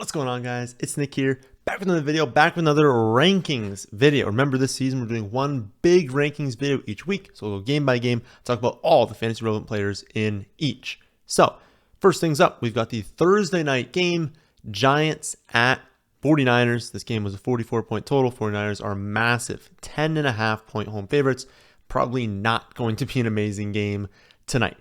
What's going on, guys? It's Nick here, back with another video, back with another rankings video. Remember, this season we're doing one big rankings video each week, so we'll go game by game, talk about all the fantasy relevant players in each. So, first things up, we've got the Thursday night game, Giants at 49ers. This game was a 44-point total. 49ers are massive 10.5-point home favorites. Probably not going to be an amazing game tonight.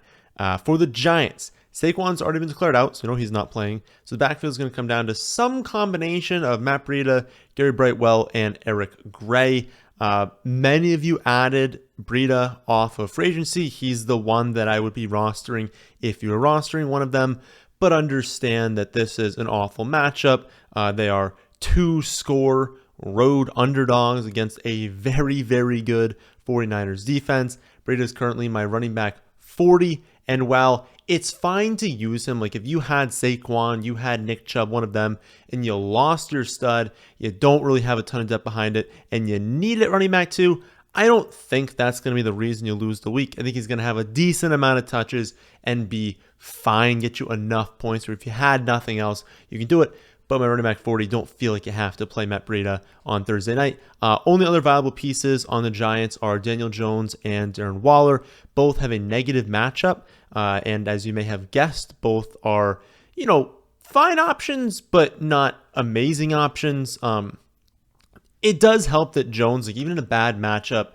For the Giants, Saquon's already been declared out, so he's not playing. So the backfield is going to come down to some combination of Matt Breida, Gary Brightwell, and Eric Gray. Many of you added Breida off of free agency. He's the one that I would be rostering if you were rostering one of them, but understand that this is an awful matchup. They are 2-score road underdogs against a very, very good 49ers defense. Breida is currently my running back 40, and while it's fine to use him, like if you had Saquon, you had Nick Chubb, one of them, and you lost your stud, you don't really have a ton of depth behind it, and you need it running back too, I don't think that's going to be the reason you lose the week. I think he's going to have a decent amount of touches and be fine, get you enough points, or if you had nothing else, you can do it. But my running back 40, don't feel like you have to play Matt Breida on Thursday night. Only other viable pieces on the Giants are Daniel Jones and Darren Waller. Both have a negative matchup. And as you may have guessed, both are, fine options, but not amazing options. It does help that Jones, even in a bad matchup,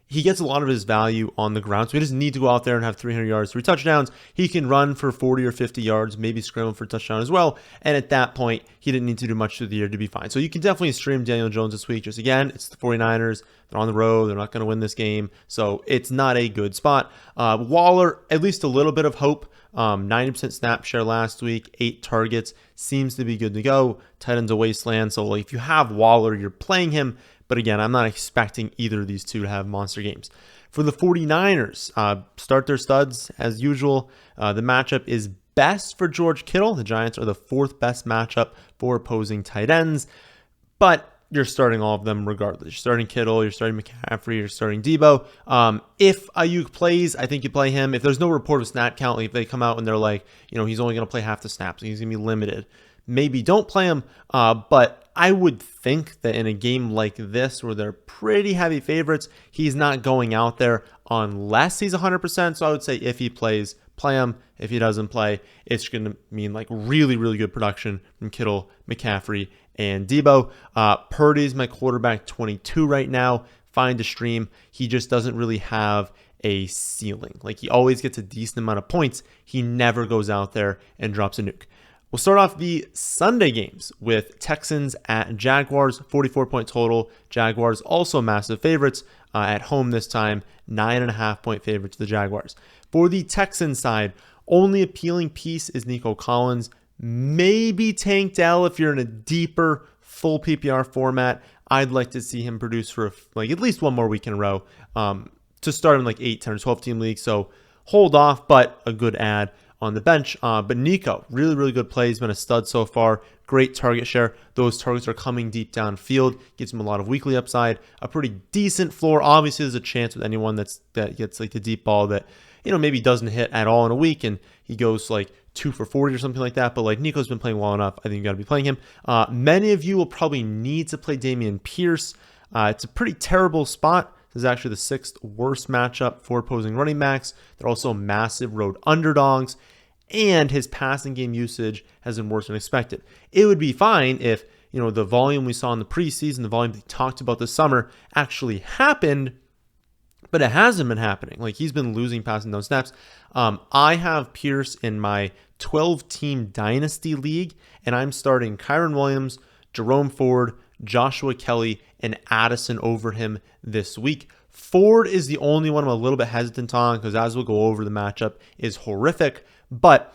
he gets a lot of his value on the ground. So he doesn't need to go out there and have 300 yards, 3 touchdowns. He can run for 40 or 50 yards, maybe scramble for a touchdown as well. And at that point, he didn't need to do much through the year to be fine. So you can definitely stream Daniel Jones this week. Just again, it's the 49ers. They're on the road. They're not going to win this game. So it's not a good spot. Waller, at least a little bit of hope. 90% snap share last week, 8 targets. Seems to be good to go. Tight end's a wasteland. So if you have Waller, you're playing him. But again, I'm not expecting either of these two to have monster games. For the 49ers, start their studs as usual. The matchup is best for George Kittle. The Giants are the 4th best matchup for opposing tight ends. But you're starting all of them regardless. You're starting Kittle, you're starting McCaffrey, you're starting Debo. If Ayuk plays, I think you play him. If there's no report of snap count, like if they come out and they're like, he's only going to play half the snaps, he's going to be limited, maybe don't play him. But I would think that in a game like this where they're pretty heavy favorites, he's not going out there unless he's 100%. So I would say if he plays, play him. If he doesn't play, it's going to mean like really, really good production from Kittle, McCaffrey, and Debo. Purdy's my quarterback 22 right now. Fine to stream. He just doesn't really have a ceiling. Like he always gets a decent amount of points. He never goes out there and drops a nuke. We'll start off the Sunday games with Texans at Jaguars, 44-point total. Jaguars also massive favorites at home this time, 9.5-point favorites to the Jaguars. For the Texans side, only appealing piece is Nico Collins. Maybe Tank Dell if you're in a deeper full PPR format. I'd like to see him produce for at least one more week in a row to start in 8, 10, or 12 team league. So hold off, but a good add on the bench. But Nico, really, really good play. He's been a stud so far. Great target share. Those targets are coming deep downfield. Gives him a lot of weekly upside. A pretty decent floor. Obviously, there's a chance with anyone that gets the deep ball that maybe doesn't hit at all in a week and he goes 2 for 40 or something like that. But Nico's been playing well enough. I think you got to be playing him. Many of you will probably need to play Dameon Pierce. It's a pretty terrible spot. This is actually the 6th worst matchup for opposing running backs. They're also massive road underdogs, and his passing game usage has been worse than expected. It would be fine if the volume we saw in the preseason, the volume they talked about this summer, actually happened, but it hasn't been happening. He's been losing passing down snaps. I have Pierce in my 12-team dynasty league, and I'm starting Kyron Williams, Jerome Ford, Joshua Kelly, and Addison over him this week. Ford is the only one I'm a little bit hesitant on because, as we'll go over, the matchup is horrific. But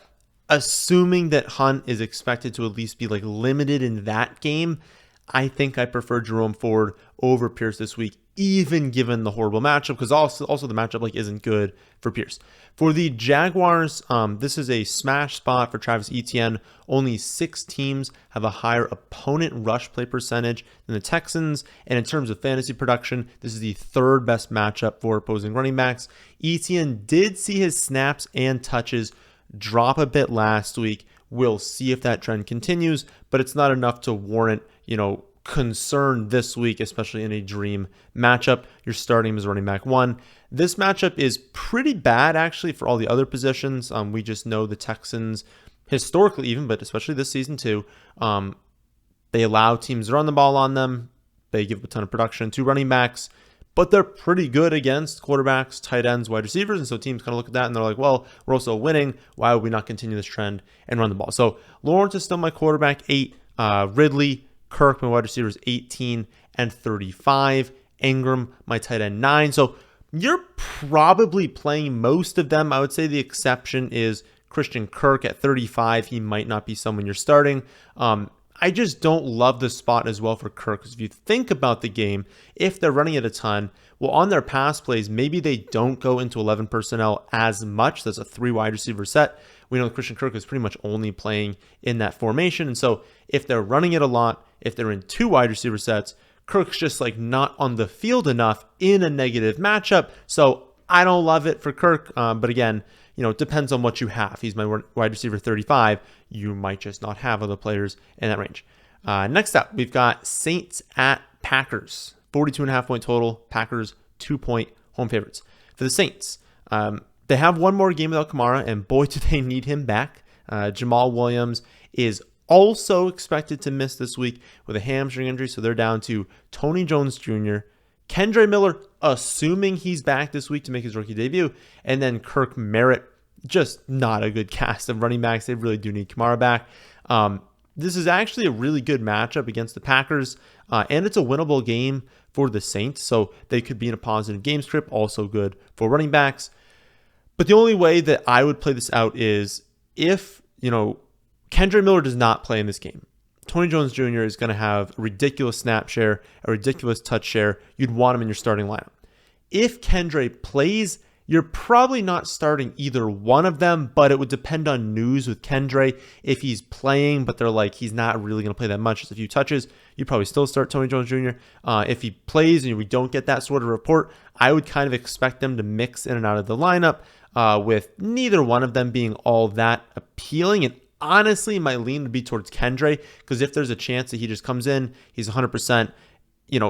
assuming that Hunt is expected to at least be limited in that game, I think I prefer Jerome Ford over Pierce this week, even given the horrible matchup, because also the matchup isn't good for Pierce. For the Jaguars, this is a smash spot for Travis Etienne. Only 6 teams have a higher opponent rush play percentage than the Texans, and in terms of fantasy production, this is the 3rd best matchup for opposing running backs. Etienne did see his snaps and touches drop a bit last week We'll see if that trend continues, but it's not enough to warrant, concern this week, especially in a dream matchup. You're starting him as running back 1. This matchup is pretty bad, actually, for all the other positions. We just know the Texans, historically even, but especially this season too, they allow teams to run the ball on them. They give a ton of production to running backs, but they're pretty good against quarterbacks, tight ends, wide receivers. And so teams kind of look at that and they're like, well, we're also winning. Why would we not continue this trend and run the ball? So Lawrence is still my quarterback, 8. Ridley, Kirk, my wide receivers, 18 and 35. Ingram, my tight end, 9. So you're probably playing most of them. I would say the exception is Christian Kirk at 35. He might not be someone you're starting. I just don't love the spot as well for Kirk, because if you think about the game, if they're running it a ton, well, on their pass plays, maybe they don't go into 11 personnel as much. That's a 3 wide receiver set. We know Christian Kirk is pretty much only playing in that formation. And so if they're running it a lot, if they're in 2 wide receiver sets, Kirk's just like not on the field enough in a negative matchup. So I don't love it for Kirk. But again, it depends on what you have. He's my wide receiver 35. You might just not have other players in that range. Next up, we've got Saints at Packers. 42.5 point total. Packers 2-point home favorites. For the Saints, they have one more game without Kamara, and boy, do they need him back. Jamal Williams is also expected to miss this week with a hamstring injury, so they're down to Tony Jones Jr., Kendre Miller, assuming he's back this week to make his rookie debut, and then Kirk Merritt. Just not a good cast of running backs. They really do need Kamara back. This is actually a really good matchup against the Packers, and it's a winnable game for the Saints, so they could be in a positive game script, also good for running backs. But the only way that I would play this out is if, Kendre Miller does not play in this game. Tony Jones Jr. is going to have a ridiculous snap share, a ridiculous touch share. You'd want him in your starting lineup. If Kendre plays, you're probably not starting either one of them, but it would depend on news with Kendre. If he's playing, but they're like, he's not really going to play that much, just a few touches, you probably still start Tony Jones Jr. If he plays and we don't get that sort of report, I would kind of expect them to mix in and out of the lineup with neither one of them being all that appealing. And honestly, my lean would be towards Kendre, because if there's a chance that he just comes in, he's 100%,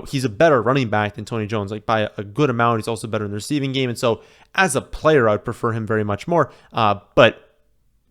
he's a better running back than Tony Jones, like by a good amount. He's also better in the receiving game. And so as a player, I would prefer him very much more. But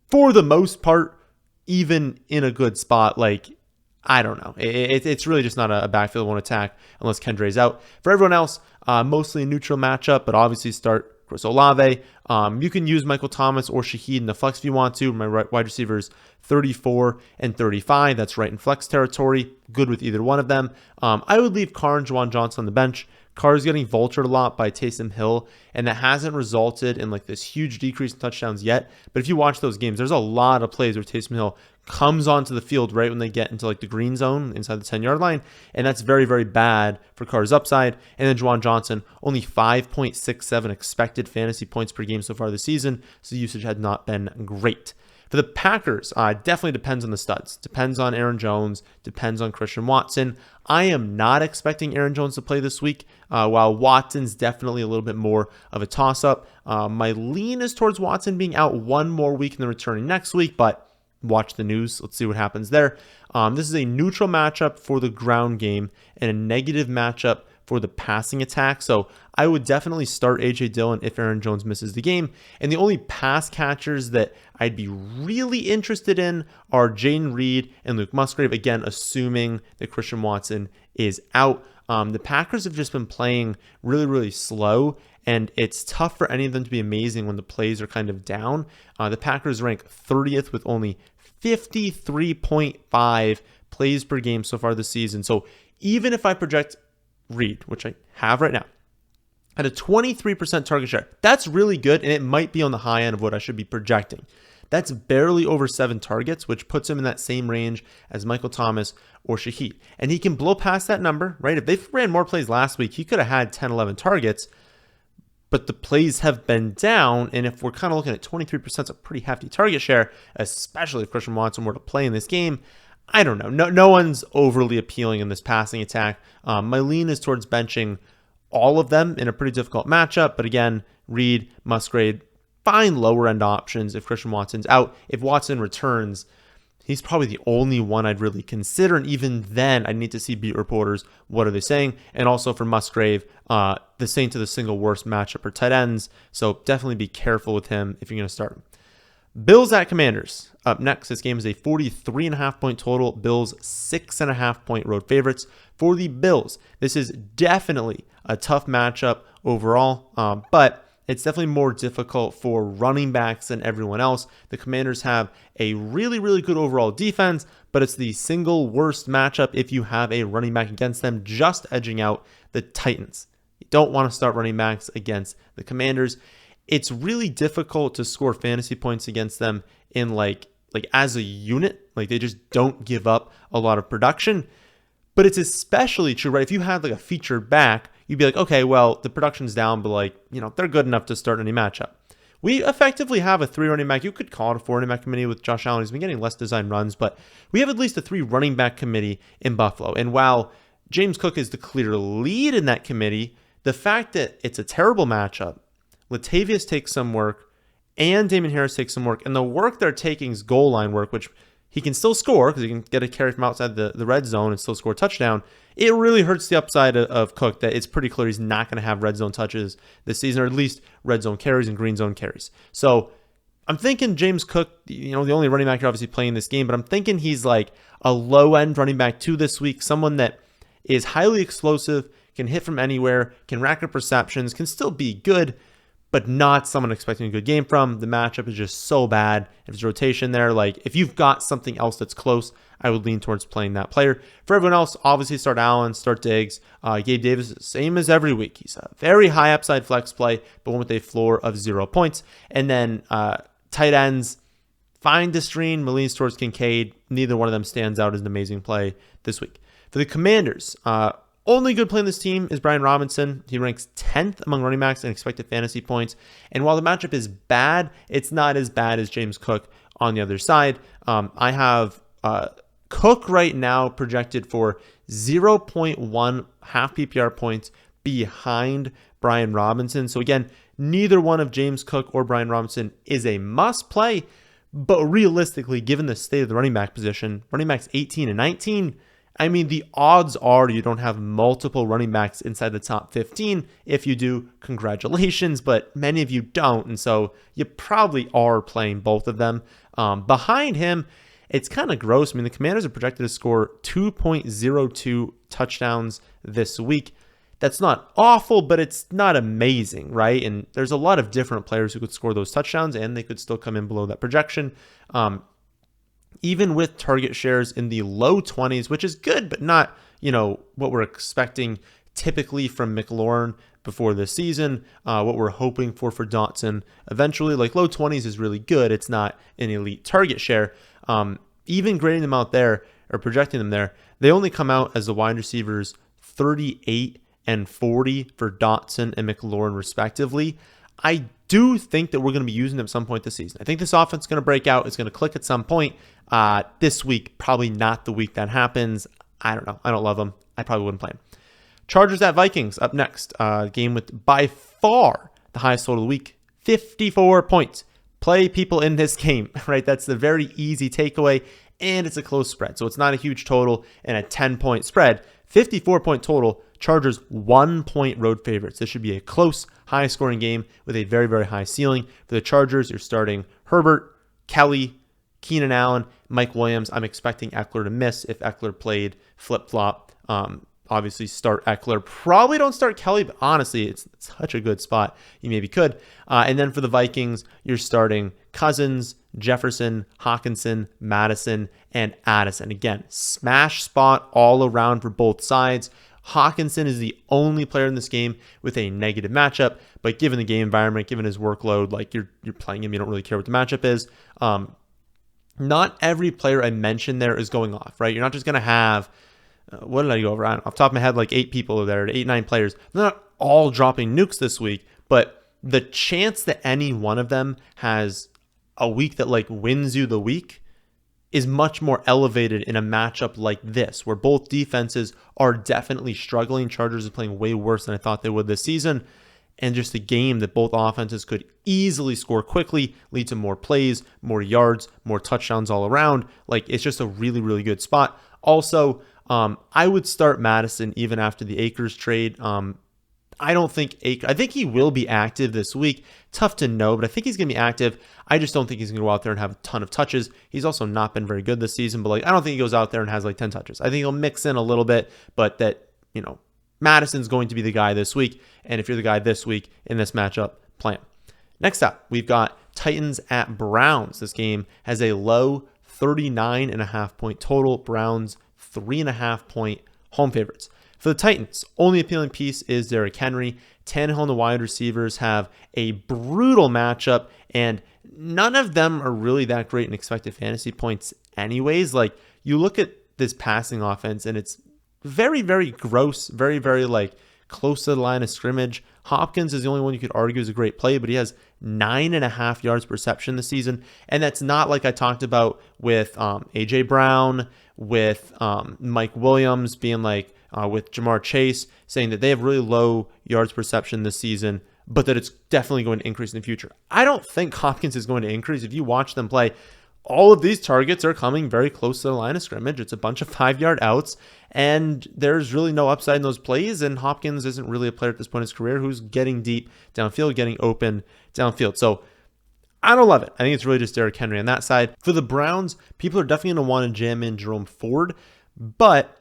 for the most part, even in a good spot, I don't know. It's really just not a backfield one attack unless Kendre's out. For everyone else, mostly a neutral matchup, but obviously start Chris Olave. You can use Michael Thomas or Shaheed in the flex if you want to. My wide receivers 34 and 35. That's right in flex territory. Good with either one of them. I would leave Carr and Juwan Johnson on the bench. Carr is getting vultured a lot by Taysom Hill, and that hasn't resulted in this huge decrease in touchdowns yet. But if you watch those games, there's a lot of plays where Taysom Hill comes onto the field right when they get into the green zone inside the 10-yard line, and that's very, very bad for Carr's upside. And then Juwan Johnson, only 5.67 expected fantasy points per game so far this season, so usage had not been great. For the Packers, definitely depends on the studs. Depends on Aaron Jones. Depends on Christian Watson. I am not expecting Aaron Jones to play this week, while Watson's definitely a little bit more of a toss-up. My lean is towards Watson being out one more week and then returning next week, but watch the news. Let's see what happens there. This is a neutral matchup for the ground game and a negative matchup for the passing attack. So I would definitely start A.J. Dillon if Aaron Jones misses the game. And the only pass catchers that I'd be really interested in are Jaden Reed and Luke Musgrave, again, assuming that Christian Watson is out. The Packers have just been playing really, really slow, and it's tough for any of them to be amazing when the plays are kind of down. The Packers rank 30th with only 53.5 plays per game so far this season. So even if I project Reed, which I have right now, at a 23% target share, that's really good, and it might be on the high end of what I should be projecting. That's barely over 7 targets, which puts him in that same range as Michael Thomas or Shaheed. And he can blow past that number, right? If they ran more plays last week, he could have had 10, 11 targets, but the plays have been down. And if we're kind of looking at 23%, it's a pretty hefty target share, especially if Christian Watson were to play in this game. I don't know. No one's overly appealing in this passing attack. My lean is towards benching all of them in a pretty difficult matchup. But again, Reed, Musgrave, find lower end options if Christian Watson's out. If Watson returns, he's probably the only one I'd really consider. And even then, I need to see beat reporters. What are they saying? And also for Musgrave, the Saints are the single worst matchup for tight ends. So definitely be careful with him if you're going to start him. Bills at Commanders. Up next, this game is a 43.5 point total. Bills 6.5 point road favorites. For the Bills, this is definitely a tough matchup overall, but it's definitely more difficult for running backs than everyone else. The Commanders have a really, really good overall defense, but it's the single worst matchup if you have a running back against them, just edging out the Titans. You don't want to start running backs against the Commanders. It's really difficult to score fantasy points against them in like as a unit. Like they just don't give up a lot of production. But it's especially true, right? If you had like a featured back, you'd be like, okay, well, the production's down, but they're good enough to start any matchup. We effectively have a 3 running back. You could call it a 4 running back committee with Josh Allen. He's been getting less design runs, but we have at least a 3 running back committee in Buffalo. And while James Cook is the clear lead in that committee, the fact that it's a terrible matchup, Latavius takes some work, and Damon Harris takes some work, and the work they're taking is goal line work, which he can still score because he can get a carry from outside the red zone and still score a touchdown. It really hurts the upside of Cook that it's pretty clear he's not going to have red zone touches this season, or at least red zone carries and green zone carries. So I'm thinking James Cook, the only running back you're obviously playing this game, but I'm thinking he's like a low-end running back 2 this week, someone that is highly explosive, can hit from anywhere, can rack up receptions, can still be good, but not someone expecting a good game from. The matchup is just so bad. If there's rotation there, if you've got something else that's close, I would lean towards playing that player. For everyone else, obviously start Allen, start Diggs. Gabe Davis, same as every week. He's a very high upside flex play, but one with a floor of 0 points. And then tight ends, find Destreen, leans towards Kincaid. Neither one of them stands out as an amazing play this week. For the Commanders, only good play on this team is Brian Robinson. He ranks 10th among running backs in expected fantasy points. And while the matchup is bad, it's not as bad as James Cook on the other side. I have Cook right now projected for 0.1 half PPR points behind Brian Robinson. So again, neither one of James Cook or Brian Robinson is a must play. But realistically, given the state of the running back position, running backs 18 and 19, I mean, the odds are you don't have multiple running backs inside the top 15. If you do, congratulations, but many of you don't. And so you probably are playing both of them. Behind him, it's kind of gross. I mean, the Commanders are projected to score 2.02 touchdowns this week. That's not awful, but it's not amazing, right? And there's a lot of different players who could score those touchdowns, and they could still come in below that projection. Even with target shares in the low 20s, which is good, but not, what we're expecting typically from McLaurin before this season, what we're hoping for Dotson eventually. Low 20s is really good. It's not an elite target share. Even grading them out there or projecting them there, they only come out as the wide receivers 38 and 40 for Dotson and McLaurin respectively. I do think that we're going to be using them at some point this season. I think this offense is going to break out. It's going to click at some point. This week, probably not the week that happens. I don't know. I don't love them. I probably wouldn't play them. Chargers at Vikings up next. Game with by far the highest total of the week, 54 points. Play people in this game, right? That's the very easy takeaway, and it's a close spread. So it's not a huge total and a 10-point spread. 54-point total. Chargers 1-point road favorites. This should be a close, high-scoring game with a very, very high ceiling. For the Chargers, you're starting Herbert, Kelly, Keenan Allen, Mike Williams. I'm expecting Eckler to miss if Eckler played flip-flop. Obviously, start Eckler. Probably don't start Kelly, but honestly, it's such a good spot. You maybe could. And then for the Vikings, you're starting Cousins, Jefferson, Hawkinson, Madison, and Addison. Again, smash spot all around for both sides. Hawkinson is the only player in this game with a negative matchup, but given the game environment, given his workload, you're playing him, you don't really care what the matchup is. Not every player I mentioned there is going off, right? You're not just going to have, what did I go over? Off the top of my head, 8 people are there, 8, 9 players. They're not all dropping nukes this week, but the chance that any one of them has a week that wins you the week is much more elevated in a matchup like this, where both defenses are definitely struggling. Chargers is playing way worse than I thought they would this season. and just a game that both offenses could easily score quickly, lead to more plays, more yards, more touchdowns all around. Like, it's just a really, really good spot. Also, I would start Madison even after the Akers trade. I don't think I think he will be active this week. Tough to know, but I think he's going to be active. I just don't think he's going to go out there and have a ton of touches. He's also not been very good this season, but I don't think he goes out there and has 10 touches. I think he'll mix in a little bit, but that, Madison's going to be the guy this week. And if you're the guy this week in this matchup, play him. Next up, we've got Titans at Browns. This game has a low 39.5 point total. Browns 3.5 point home favorites. For the Titans, only appealing piece is Derrick Henry. Tannehill and the wide receivers have a brutal matchup, and none of them are really that great in expected fantasy points anyways. You look at this passing offense, and it's very, very gross, very, very close to the line of scrimmage. Hopkins is the only one you could argue is a great play, but he has 9.5 yards per reception this season. And that's not like I talked about with A.J. Brown, with Mike Williams being with Jamar Chase, saying that they have really low yards per reception this season, but that it's definitely going to increase in the future. I don't think Hopkins is going to increase. If you watch them play, all of these targets are coming very close to the line of scrimmage. It's a bunch of 5-yard outs, and there's really no upside in those plays, and Hopkins isn't really a player at this point in his career who's getting deep downfield, getting open downfield. So I don't love it. I think it's really just Derrick Henry on that side. For the Browns, people are definitely going to want to jam in Jerome Ford, but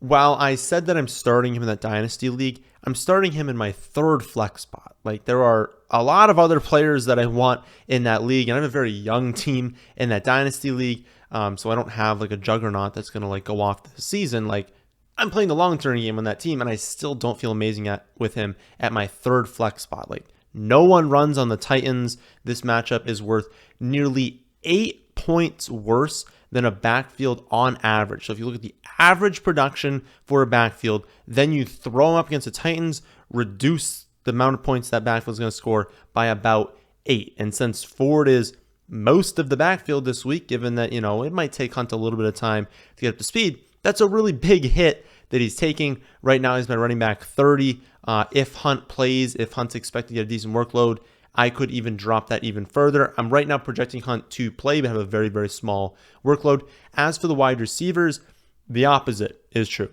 while I said that I'm starting him in that Dynasty League, I'm starting him in my third flex spot. There are a lot of other players that I want in that league, and I have a very young team in that Dynasty League, so I don't have a juggernaut that's going to go off the season. I'm playing the long-term game on that team, and I still don't feel amazing with him at my third flex spot. No one runs on the Titans. This matchup is worth nearly 8 points worse than a backfield on average. So if you look at the average production for a backfield, then you throw them up against the Titans, reduce the amount of points that backfield is going to score by about 8. And since Ford is most of the backfield this week, given that, it might take Hunt a little bit of time to get up to speed, that's a really big hit that he's taking. Right now, he's been running back 30. If Hunt plays, if Hunt's expected to get a decent workload, I could even drop that even further. I'm right now projecting Hunt to play, but have a very, very small workload. As for the wide receivers, the opposite is true.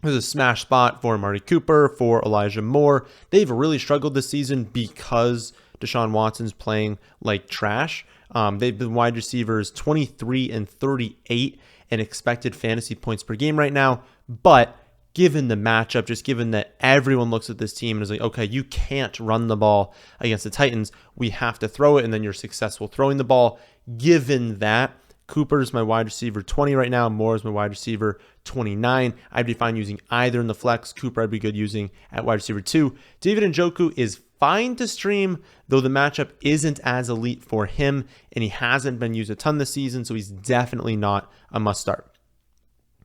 There's a smash spot for Amari Cooper, for Elijah Moore. They've really struggled this season because Deshaun Watson's playing like trash. They've been wide receivers 23 and 38 in expected fantasy points per game right now. But given the matchup, just given that everyone looks at this team and is okay, you can't run the ball against the Titans. We have to throw it, and then you're successful throwing the ball. Given that, Cooper is my wide receiver 20 right now. Moore is my wide receiver 29. I'd be fine using either in the flex. Cooper I'd be good using at wide receiver 2. David Njoku is fine to stream, though the matchup isn't as elite for him, and he hasn't been used a ton this season, so he's definitely not a must start.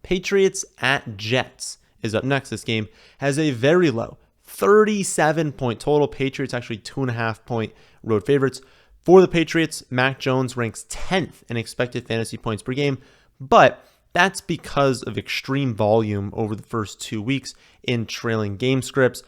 Patriots at Jets is up next. This game has a very low 37 point total. Patriots actually 2.5 point road favorites. For the Patriots, Mac Jones ranks 10th in expected fantasy points per game, but that's because of extreme volume over the first 2 weeks in trailing game scripts.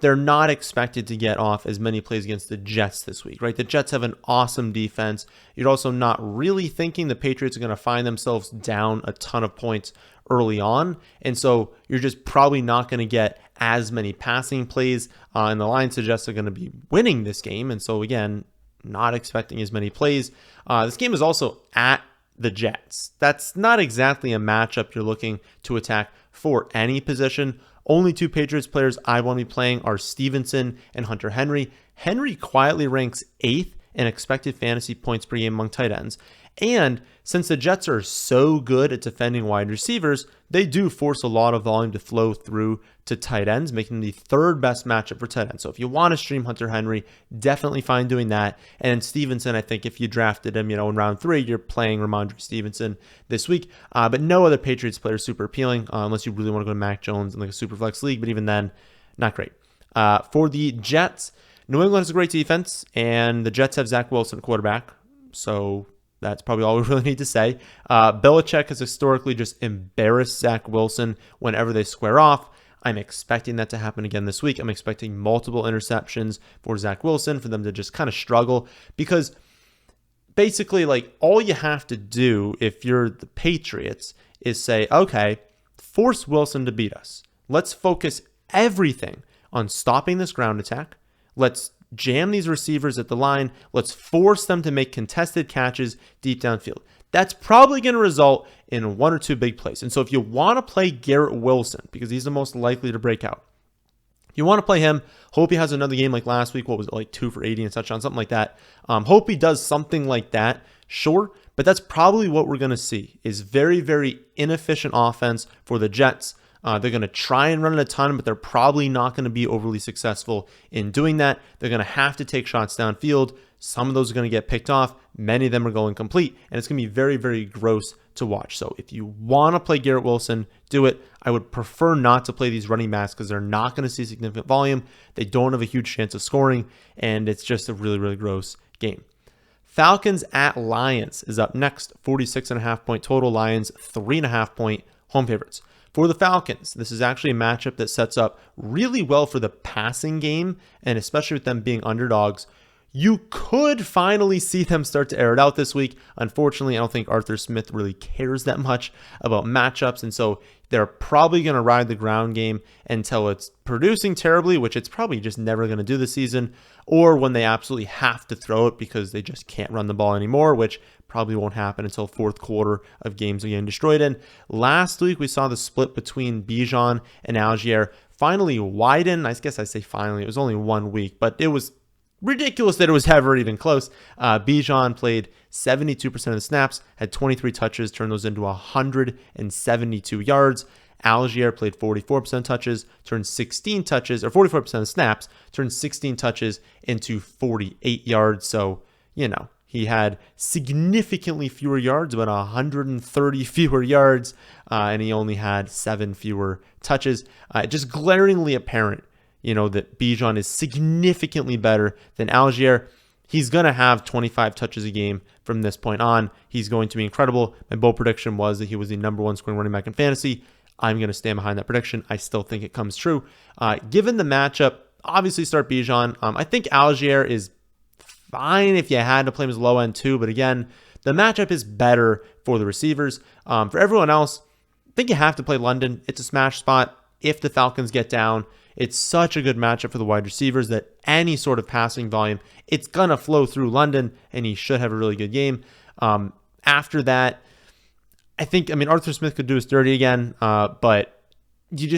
They're not expected to get off as many plays against the Jets this week, right? The Jets have an awesome defense. You're also not really thinking the Patriots are going to find themselves down a ton of points early on. And so you're just probably not going to get as many passing plays. And the line suggests they're going to be winning this game. And so again, not expecting as many plays. This game is also at the Jets. That's not exactly a matchup you're looking to attack for any position. Only 2 Patriots players I want to be playing are Stevenson and Hunter Henry. Henry quietly ranks 8th in expected fantasy points per game among tight ends. And since the Jets are so good at defending wide receivers, they do force a lot of volume to flow through to tight ends, making them the 3rd best matchup for tight ends. So if you want to stream Hunter Henry, definitely fine doing that. And Stevenson, I think if you drafted him, in round 3, you're playing Ramondre Stevenson this week. But no other Patriots player is super appealing unless you really want to go to Mac Jones in a super flex league. But even then, not great. For the Jets, New England has a great defense, and the Jets have Zach Wilson at quarterback. So that's probably all we really need to say. Belichick has historically just embarrassed Zach Wilson whenever they square off. I'm expecting that to happen again this week. I'm expecting multiple interceptions for Zach Wilson, for them to just kind of struggle, because basically, like, all you have to do if you're the Patriots is say, okay, force Wilson to beat us. Let's focus everything on stopping this ground attack. Let's jam these receivers at the line. Let's force them to make contested catches deep downfield. That's probably going to result in 1 or 2 big plays. And so if you want to play Garrett Wilson, because he's the most likely to break out, if you want to play him, hope he has another game like last week. What was it, like 2 for 80 and touchdown, something like that. Hope he does something like that, sure. But that's probably what we're going to see, is very, very inefficient offense for the Jets. They're going to try and run it a ton, but they're probably not going to be overly successful in doing that. They're going to have to take shots downfield. Some of those are going to get picked off. Many of them are going complete, and it's going to be very, very gross to watch. So if you want to play Garrett Wilson, do it. I would prefer not to play these running backs because they're not going to see significant volume. They don't have a huge chance of scoring, and it's just a really, really gross game. Falcons at Lions is up next. 46.5 point total. Lions 3.5 point home favorites. For the Falcons, this is actually a matchup that sets up really well for the passing game, and especially with them being underdogs. You could finally see them start to air it out this week. Unfortunately, I don't think Arthur Smith really cares that much about matchups, and so they're probably going to ride the ground game until it's producing terribly, which it's probably just never going to do this season, or when they absolutely have to throw it because they just can't run the ball anymore, which probably won't happen until fourth quarter of games are getting destroyed in. Last week, we saw the split between Bijan and Algier finally widen. I guess I say finally. It was only 1 week, but it was ridiculous that it was ever even close. Bijan played 72% of the snaps, had 23 touches, turned those into 172 yards. Algier played 44% touches, turned 16 touches, or 44% of snaps, turned 16 touches into 48 yards. So, you know, he had significantly fewer yards, about 130 fewer yards, and he only had 7 fewer touches. Just glaringly apparent, you know, that Bijan is significantly better than Algier. He's going to have 25 touches a game from this point on. He's going to be incredible. My bold prediction was that he was the number 1 scoring running back in fantasy. I'm going to stand behind that prediction. I still think it comes true. Given the matchup, obviously start Bijan. I think Algier is fine if you had to play him as low end too, but again, the matchup is better for the receivers. For everyone else, I think you have to play London. It's a smash spot if the Falcons get down. It's such a good matchup for the wide receivers that any sort of passing volume, it's going to flow through London, and he should have a really good game. After that, I mean, Arthur Smith could do his dirty again, but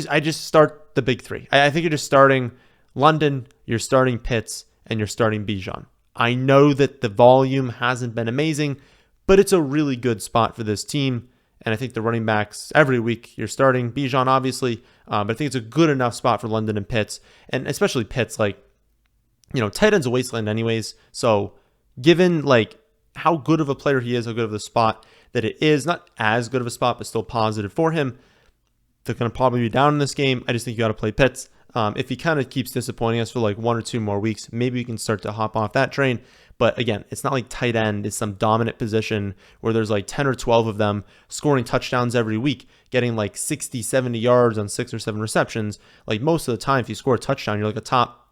I just start the big 3. I think you're just starting London, you're starting Pitts, and you're starting Bijan. I know that the volume hasn't been amazing, but it's a really good spot for this team. And I think the running backs, every week you're starting Bijan, obviously, but I think it's a good enough spot for London and Pitts, and especially Pitts. Like, you know, tight end's a wasteland anyways. So given like how good of a player he is, how good of the spot that it is, not as good of a spot, but still positive for him, they're going to probably be down in this game. I just think you got to play Pitts. If he kind of keeps disappointing us for like 1 or 2 more weeks, maybe we can start to hop off that train. But again, it's not like tight end is some dominant position where there's like 10 or 12 of them scoring touchdowns every week, getting like 60, 70 yards on 6 or 7 receptions. Like most of the time, if you score a touchdown, you're like a top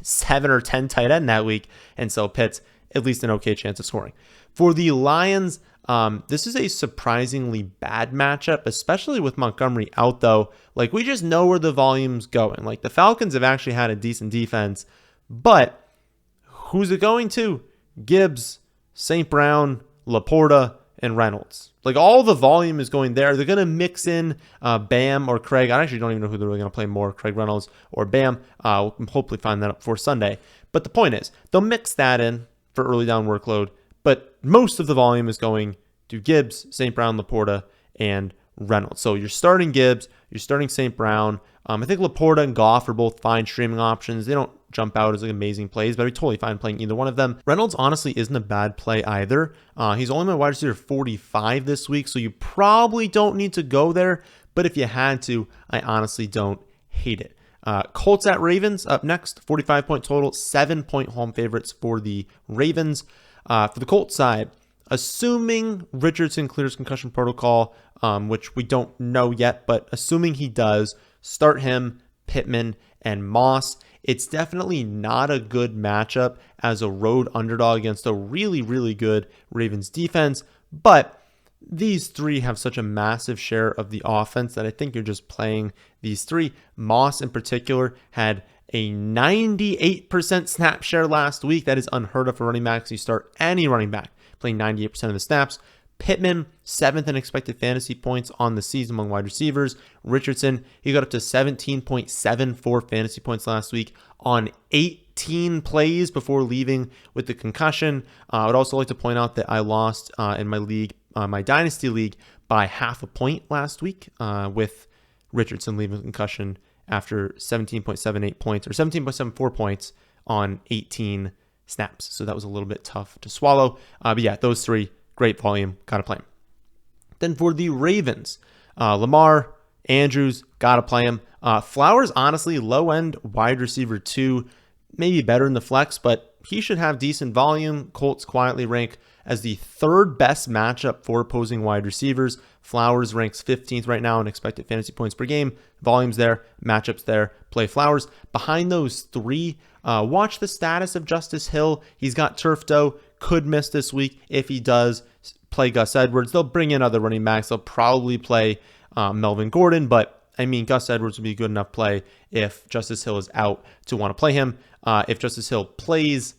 7 or 10 tight end that week. And so Pitts, at least an okay chance of scoring. For the Lions, this is a surprisingly bad matchup, especially with Montgomery out though. Like, we just know where the volume's going. Like, the Falcons have actually had a decent defense, but who's it going to? Gibbs, St. Brown, Laporta, and Reynolds. Like, all the volume is going there. They're going to mix in Bam or Craig. I actually don't even know who they're really going to play more, Craig Reynolds or Bam. We'll hopefully find that up for Sunday. But the point is, they'll mix that in for early down workload, but most of the volume is going to Gibbs, St. Brown, Laporta, and Reynolds. So you're starting Gibbs, you're starting St. Brown. I think Laporta and Goff are both fine streaming options. They don't jump out as like amazing plays, but I'd be totally fine playing either one of them. Reynolds honestly isn't a bad play either. He's only my wide receiver 45 this week, so you probably don't need to go there, but if you had to, I honestly don't hate it. Colts at Ravens up next, 45 point total, 7 point home favorites for the Ravens. For the Colts side, assuming Richardson clears concussion protocol, which we don't know yet, but assuming he does, start him, Pittman, and Moss. It's definitely not a good matchup as a road underdog against a really, really good Ravens defense, but these three have such a massive share of the offense that I think you're just playing these three. Moss in particular had a 98% snap share last week. That is unheard of for running backs. You start any running back playing 98% of the snaps. Pittman, 7th in expected fantasy points on the season among wide receivers. Richardson, he got up to 17.74 fantasy points last week on 18 plays before leaving with the concussion. I would also like to point out that I lost in my league, my dynasty league, by half a point last week with Richardson leaving concussion after 17.78 points or 17.74 points on 18 snaps. So that was a little bit tough to swallow. But yeah, those three, great volume, gotta play him. Then for the Ravens, Lamar, Andrews, gotta play him. Flowers, honestly, low-end wide receiver 2, maybe better in the flex, but he should have decent volume. Colts quietly rank as the 3rd best matchup for opposing wide receivers. Flowers ranks 15th right now in expected fantasy points per game. Volume's there, matchups there, play Flowers. Behind those three, watch the status of Justice Hill. He's got turf toe, could miss this week. If he does, play Gus Edwards. They'll bring in other running backs. They'll probably play Melvin Gordon, but I mean, Gus Edwards would be a good enough play if Justice Hill is out to want to play him. If Justice Hill plays,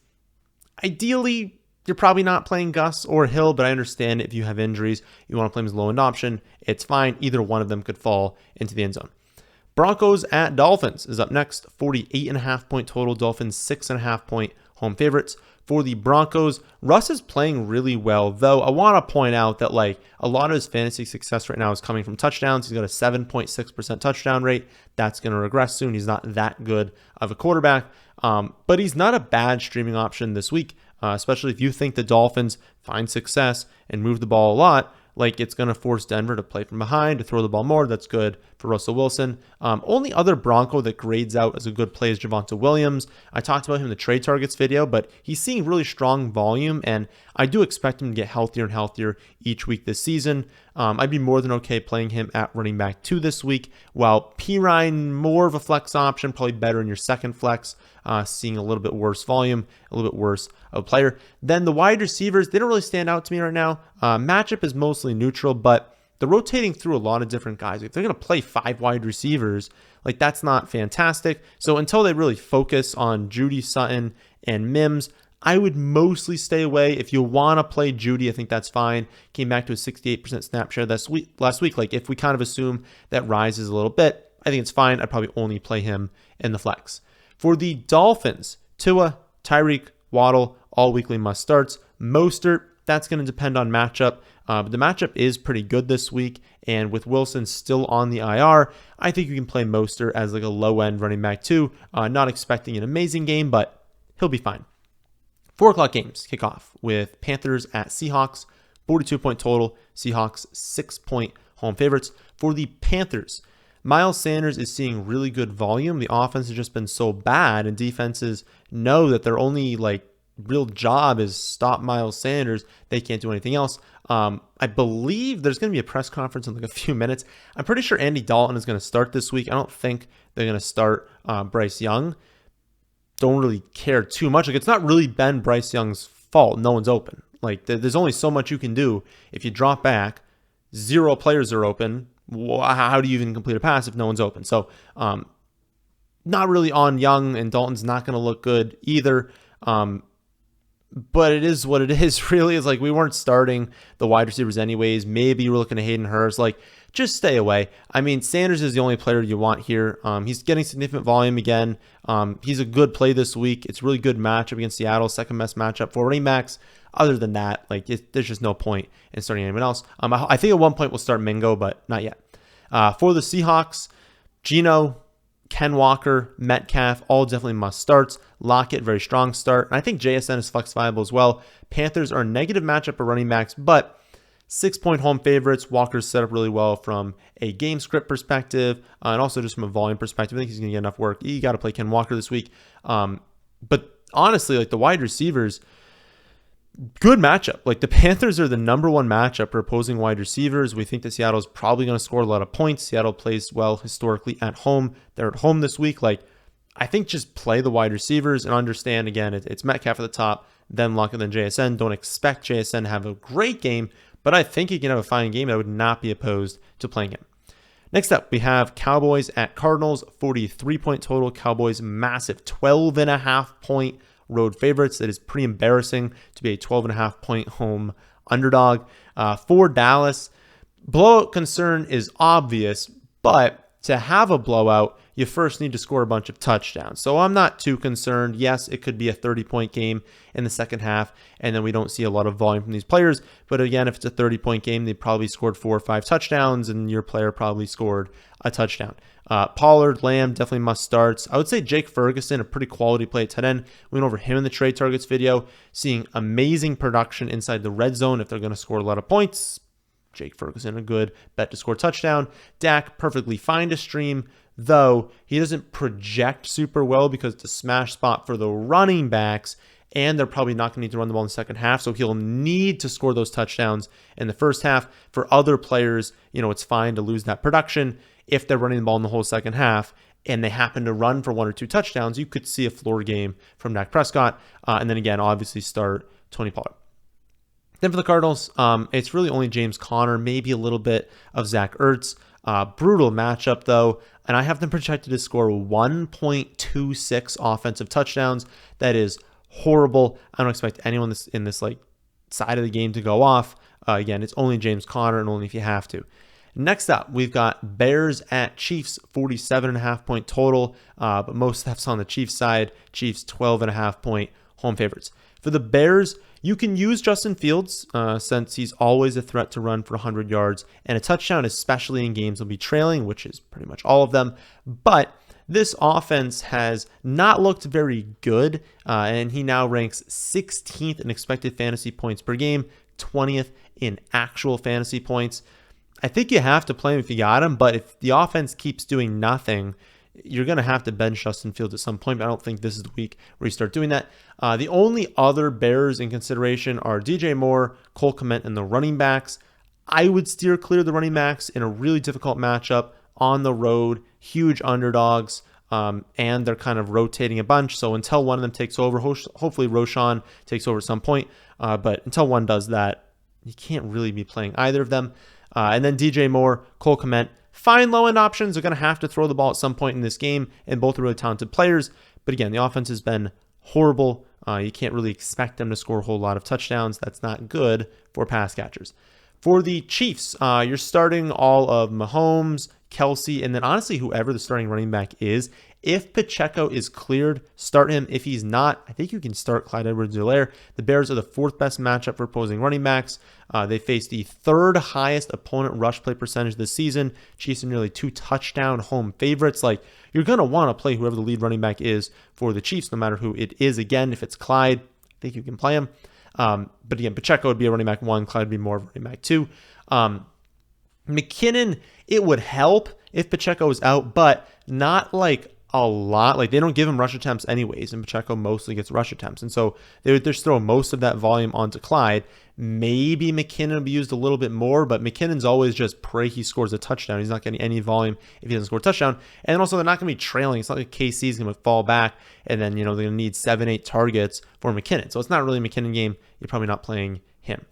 ideally, you're probably not playing Gus or Hill, but I understand if you have injuries, you want to play him as a low-end option. It's fine. Either one of them could fall into the end zone. Broncos at Dolphins is up next. 48.5 point total. Dolphins 6.5 point home favorites. For the Broncos, Russ is playing really well, though I want to point out that like a lot of his fantasy success right now is coming from touchdowns. He's got a 7.6% touchdown rate. That's going to regress soon. He's not that good of a quarterback, but he's not a bad streaming option this week, especially if you think the Dolphins find success and move the ball a lot. Like, it's going to force Denver to play from behind, to throw the ball more. That's good for Russell Wilson. Only other Bronco that grades out as a good play is Javonte Williams. I talked about him in the trade targets video, but he's seeing really strong volume, and I do expect him to get healthier and healthier each week this season. I'd be more than okay playing him at running back 2 this week, while Pirine, more of a flex option, probably better in your second flex, seeing a little bit worse volume, a little bit worse of a player. Then the wide receivers, they don't really stand out to me right now. Matchup is mostly neutral, but they're rotating through a lot of different guys. If they're going to play 5 wide receivers, like, that's not fantastic. So until they really focus on Judy, Sutton, and Mims, I would mostly stay away. If you want to play Judy, I think that's fine. Came back to a 68% snap share last week. Like, if we kind of assume that rises a little bit, I think it's fine. I'd probably only play him in the flex. For the Dolphins, Tua, Tyreek, Waddle, all weekly must starts. Mostert, that's going to depend on matchup. But the matchup is pretty good this week. And with Wilson still on the IR, I think you can play Mostert as like a low-end running back too. Not expecting an amazing game, but he'll be fine. 4 o'clock games kick off with Panthers at Seahawks, 42-point total. Seahawks 6-point home favorites. For the Panthers, Miles Sanders is seeing really good volume. The offense has just been so bad, and defenses know that their only like real job is stop Miles Sanders. They can't do anything else. I believe there's going to be a press conference in like a few minutes. I'm pretty sure Andy Dalton is going to start this week. I don't think they're going to start Bryce Young. Don't really care too much. Like, it's not really been Bryce Young's fault. No one's open. Like, there's only so much you can do. If you drop back, 0 players are open. How do you even complete a pass if no one's open? So, not really on Young, and Dalton's not going to look good either. But it is what it is, really. It's like, we weren't starting the wide receivers anyways. Maybe you were looking at Hayden Hurst. Like, just stay away. I mean, Sanders is the only player you want here. He's getting significant volume again. He's a good play this week. It's a really good matchup against Seattle. Second best matchup for running backs. Other than that, like, there's just no point in starting anyone else. I think at one point we'll start Mingo, but not yet. For the Seahawks, Geno, Ken Walker, Metcalf, all definitely must starts. Lockett, very strong start. And I think JSN is flex viable as well. Panthers are a negative matchup for running backs, but 6-point home favorites. Walker's set up really well from a game script perspective, and also just from a volume perspective. I think he's going to get enough work. You got to play Ken Walker this week. But honestly, like, the wide receivers, good matchup. Like the Panthers are the number one matchup for opposing wide receivers. We think that Seattle's probably going to score a lot of points. Seattle plays well historically at home. They're at home this week. Like I think just play the wide receivers and understand, again, it's Metcalf at the top, then Luck, and then JSN. Don't expect JSN to have a great game, but I think he can have a fine game. I would not be opposed to playing him. Next up, we have Cowboys at Cardinals, 43-point total. Cowboys massive 12.5-point road favorites. That is pretty embarrassing to be a 12.5-point home underdog. For Dallas, blowout concern is obvious, but to have a blowout, you first need to score a bunch of touchdowns. So I'm not too concerned. Yes, it could be a 30-point game in the second half, and then we don't see a lot of volume from these players. But again, if it's a 30-point game, they probably scored 4 or 5 touchdowns, and your player probably scored a touchdown. Pollard, Lamb, definitely must starts. I would say Jake Ferguson, a pretty quality play at tight end. We went over him in the trade targets video, seeing amazing production inside the red zone if they're going to score a lot of points. Jake Ferguson, a good bet to score touchdown. Dak, perfectly fine to stream, though he doesn't project super well because it's a smash spot for the running backs, and they're probably not going to need to run the ball in the second half, so he'll need to score those touchdowns in the first half. For other players, it's fine to lose that production. If they're running the ball in the whole second half and they happen to run for 1 or 2 touchdowns, you could see a floor game from Dak Prescott, and then again, obviously start Tony Pollard. Then for the Cardinals, it's really only James Conner, maybe a little bit of Zach Ertz. Brutal matchup, though, and I have them projected to score 1.26 offensive touchdowns. That is horrible. I don't expect anyone in this like side of the game to go off. Again, it's only James Conner, and only if you have to. Next up, we've got Bears at Chiefs, 47.5-point total, but most that's on the Chiefs side. Chiefs 12.5-point home favorites. For the Bears, you can use Justin Fields since he's always a threat to run for 100 yards and a touchdown, especially in games they'll be trailing, which is pretty much all of them. But this offense has not looked very good, and he now ranks 16th in expected fantasy points per game, 20th in actual fantasy points. I think you have to play him if you got him, but if the offense keeps doing nothing, you're going to have to bench Justin Fields at some point, but I don't think this is the week where you start doing that. The only other Bears in consideration are DJ Moore, Cole Kmet, and the running backs. I would steer clear of the running backs in a really difficult matchup on the road, huge underdogs, and they're kind of rotating a bunch. So until one of them takes over, hopefully Roshan takes over at some point, but until one does that, you can't really be playing either of them. And then DJ Moore, Cole Kmet, fine low-end options are going to have to throw the ball at some point in this game, and both are really talented players. But again, the offense has been horrible. You can't really expect them to score a whole lot of touchdowns. That's not good for pass catchers. For the Chiefs, you're starting all of Mahomes, Kelsey, and then honestly, whoever the starting running back is. If Pacheco is cleared, start him. If he's not, I think you can start Clyde Edwards-Helaire. The Bears are the 4th best matchup for opposing running backs. They face the 3rd highest opponent rush play percentage this season. Chiefs are nearly 2 touchdown home favorites. Like, you're going to want to play whoever the lead running back is for the Chiefs, no matter who it is. Again, if it's Clyde, I think you can play him. But again, Pacheco would be a running back 1. Clyde would be more of a running back 2. McKinnon, it would help if Pacheco was out, but not like a lot. Like, they don't give him rush attempts anyways, and Pacheco mostly gets rush attempts. And so they would just throw most of that volume onto Clyde. Maybe McKinnon will be used a little bit more, but McKinnon's always just pray he scores a touchdown. He's not getting any volume if he doesn't score a touchdown. And then also, they're not going to be trailing. It's not like KC's going to fall back, and then, they're going to need 7-8 targets for McKinnon. So it's not really a McKinnon game. You're probably not playing him.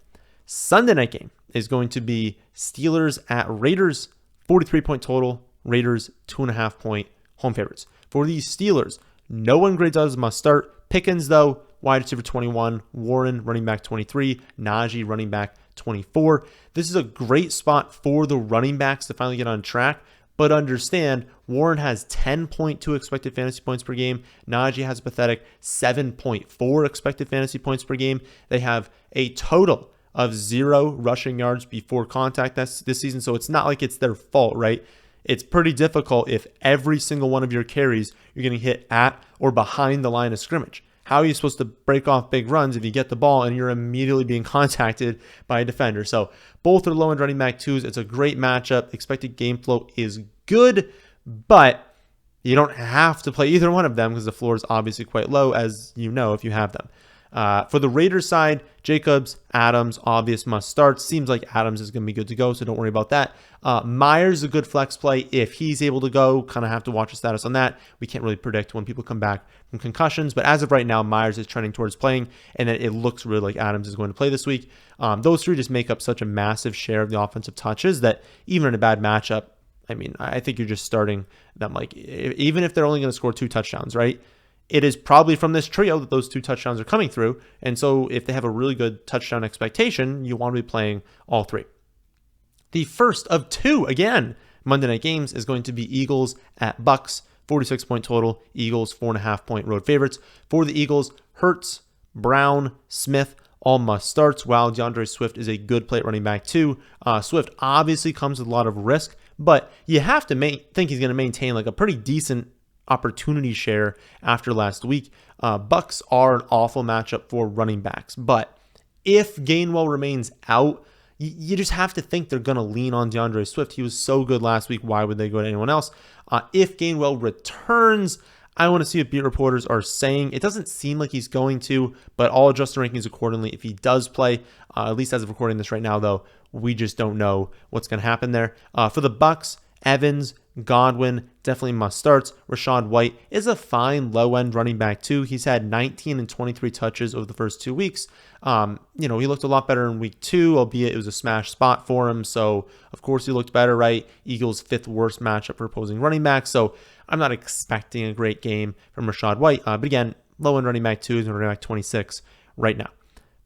Sunday night game is going to be Steelers at Raiders, 43-point total. Raiders, 2.5-point home favorites. For the Steelers, no one grades out as must start. Pickens, though, wide receiver 21. Warren, running back 23. Najee, running back 24. This is a great spot for the running backs to finally get on track. But understand, Warren has 10.2 expected fantasy points per game. Najee has a pathetic 7.4 expected fantasy points per game. They have a total of 0 rushing yards before contact this season. So it's not like it's their fault, right? It's pretty difficult if every single one of your carries you're getting hit at or behind the line of scrimmage. How are you supposed to break off big runs if you get the ball and you're immediately being contacted by a defender? So both are low-end running back 2s. It's a great matchup. Expected game flow is good, but you don't have to play either one of them because the floor is obviously quite low, as you know if you have them. For the Raiders side, Jacobs, Adams, obvious must start. Seems like Adams is going to be good to go, so don't worry about that. Myers is a good flex play if he's able to go. Kind of have to watch the status on that. We can't really predict when people come back from concussions, but as of right now, Myers is trending towards playing, and then it looks really like Adams is going to play this week. Those three just make up such a massive share of the offensive touches that even in a bad matchup, I mean, I think you're just starting them. Like, even if they're only going to score 2 touchdowns, right? It is probably from this trio that those 2 touchdowns are coming through. And so if they have a really good touchdown expectation, you want to be playing all 3. The first of 2, again, Monday night games is going to be Eagles at Bucs, 46-point total. Eagles, 4.5-point road favorites. For the Eagles, Hurts, Brown, Smith, all must starts. While DeAndre Swift is a good play at running back too. Swift obviously comes with a lot of risk, but you have to think he's going to maintain like a pretty decent opportunity share after last week. Bucs are an awful matchup for running backs, but if Gainwell remains out, you just have to think they're going to lean on DeAndre Swift. He was so good last week. Why would they go to anyone else? If Gainwell returns, I want to see what beat reporters are saying. It doesn't seem like he's going to, but I'll adjust the rankings accordingly if he does play. At least as of recording this right now, though, we just don't know what's going to happen there. For the Bucs, Evans, Godwin, definitely must starts. Rachaad White is a fine low-end running back too. He's had 19 and 23 touches over the first 2 weeks. He looked a lot better in week 2, albeit it was a smash spot for him. So, of course, he looked better, right? Eagles' 5th worst matchup for opposing running backs. So, I'm not expecting a great game from Rachaad White. But again, low-end running back 2 is running back 26 right now.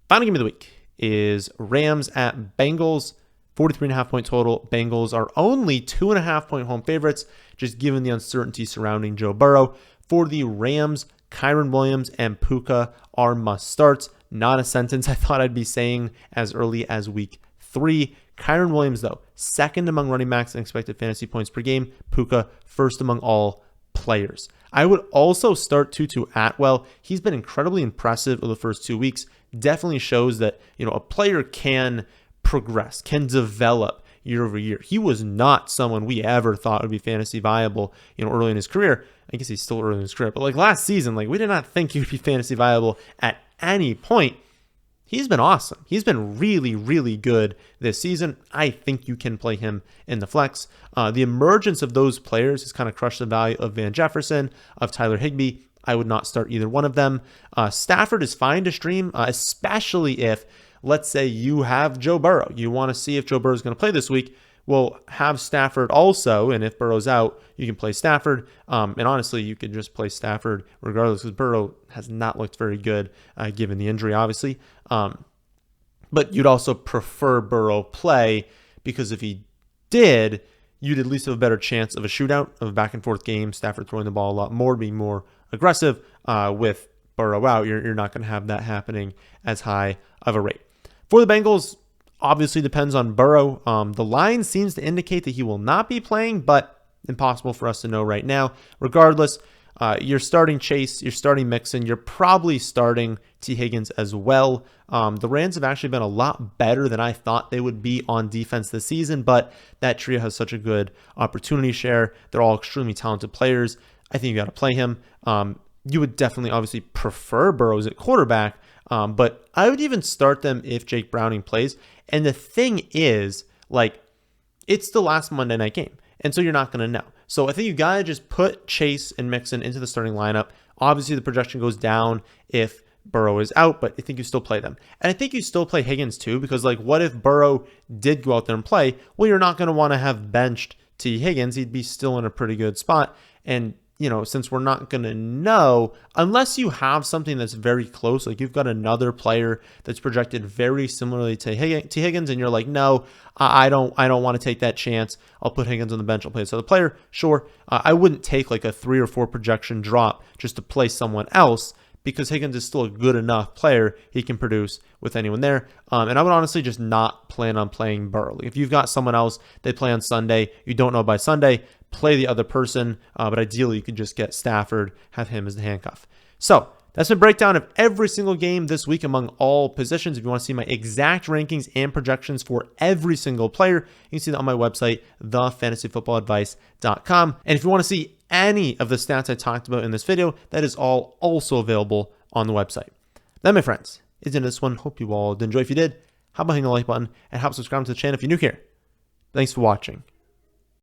Final game of the week is Rams at Bengals. 43.5-point total. Bengals are only 2.5-point home favorites, just given the uncertainty surrounding Joe Burrow. For the Rams, Kyren Williams and Puka are must starts. Not a sentence I thought I'd be saying as early as week 3. Kyren Williams, though, second among running backs in expected fantasy points per game. Puka, first among all players. I would also start Tutu Atwell. He's been incredibly impressive over the first 2 weeks. Definitely shows that, a player can progress, can develop year over year. He was not someone we ever thought would be fantasy viable, early in his career. I guess he's still early in his career, but like last season, we did not think he would be fantasy viable at any point. He's been awesome. He's been really, really good this season. I think you can play him in the flex. The emergence of those players has kind of crushed the value of Van Jefferson, of Tyler Higbee. I would not start either one of them. Stafford is fine to stream, especially if, let's say you have Joe Burrow. You want to see if Joe Burrow is going to play this week. Well, have Stafford also, and if Burrow's out, you can play Stafford. And honestly, you could just play Stafford regardless, because Burrow has not looked very good given the injury, obviously. But you'd also prefer Burrow play, because if he did, you'd at least have a better chance of a shootout, of a back-and-forth game, Stafford throwing the ball a lot more, being more aggressive. With Burrow out, you're not going to have that happening as high of a rate. For the Bengals, obviously depends on Burrow. The line seems to indicate that he will not be playing, but impossible for us to know right now. Regardless, you're starting Chase, you're starting Mixon, you're probably starting T. Higgins as well. The Rams have actually been a lot better than I thought they would be on defense this season, but that trio has such a good opportunity share. They're all extremely talented players. I think you got to play him. You would definitely obviously prefer Burrows at quarterback, but I would even start them if Jake Browning plays. And the thing is, it's the last Monday night game, and so you're not going to know. So I think you got to just put Chase and Mixon into the starting lineup. Obviously, the projection goes down if Burrow is out, but I think you still play them. And I think you still play Higgins too, because what if Burrow did go out there and play? Well, you're not going to want to have benched T. Higgins. He'd be still in a pretty good spot. And since we're not going to know, unless you have something that's very close, you've got another player that's projected very similarly to Higgins, and you're like, no, I don't want to take that chance. I'll put Higgins on the bench. I'll play this other player. Sure. I wouldn't take a 3 or 4 projection drop just to play someone else, because Higgins is still a good enough player. He can produce with anyone there. And I would honestly just not plan on playing Burrow. If you've got someone else, they play on Sunday, you don't know by Sunday, play the other person, but ideally you could just get Stafford, have him as the handcuff. So that's a breakdown of every single game this week among all positions. If you want to see my exact rankings and projections for every single player, you can see that on my website, thefantasyfootballadvice.com. And if you want to see any of the stats I talked about in this video, that is all also available on the website. That, my friends, is the end of this one. Hope you all did enjoy. If you did, how about hitting the like button and help subscribe to the channel if you're new here. Thanks for watching.